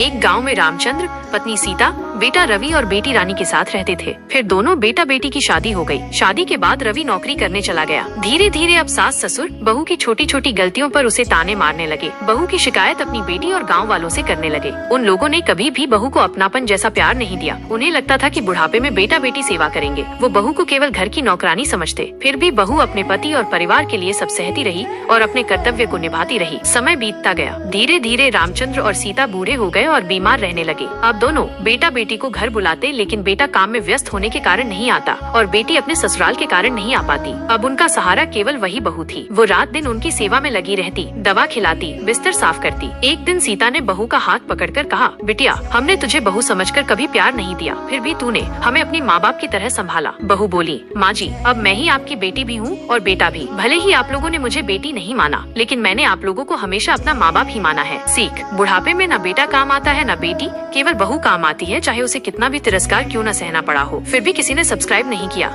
एक गांव में रामचंद्र, पत्नी सीता, बेटा रवि और बेटी रानी के साथ रहते थे। फिर दोनों बेटा बेटी की शादी हो गई। शादी के बाद रवि नौकरी करने चला गया। धीरे धीरे अब सास ससुर बहू की छोटी छोटी गलतियों पर उसे ताने मारने लगे। बहू की शिकायत अपनी बेटी और गांव वालों से करने लगे। उन लोगों ने कभी भी बहू को अपनापन जैसा प्यार नहीं दिया। उन्हें लगता था कि बुढ़ापे में बेटा बेटी सेवा करेंगे। वो बहू को केवल घर की नौकरानी समझते। फिर भी बहू अपने पति और परिवार के लिए सब सहती रही और अपने कर्तव्य को निभाती रही। समय बीतता गया। धीरे धीरे रामचंद्र और सीता बूढ़े हो गए और बीमार रहने लगे। अब दोनों बेटा बेटी को घर बुलाते, लेकिन बेटा काम में व्यस्त होने के कारण नहीं आता और बेटी अपने ससुराल के कारण नहीं आ पाती। अब उनका सहारा केवल वही बहू थी। वो रात दिन उनकी सेवा में लगी रहती, दवा खिलाती, बिस्तर साफ करती। एक दिन सीता ने बहू का हाथ पकड़कर कहा, बिटिया, हमने तुझे बहू समझकर कभी प्यार नहीं दिया, फिर भी तूने हमें अपनी माँ बाप की तरह संभाला। बहू बोली, माँ जी, अब मैं ही आपकी बेटी भी हूँ और बेटा भी। भले ही आप लोगों ने मुझे बेटी नहीं माना, लेकिन मैंने आप लोगों को हमेशा अपना माँ बाप ही माना है। सीख, बुढ़ापे में न बेटा काम आता है न बेटी, केवल बहू काम आती है, चाहे उसे कितना भी तिरस्कार क्यों न सहना पड़ा हो। फिर भी किसी ने सब्सक्राइब नहीं किया।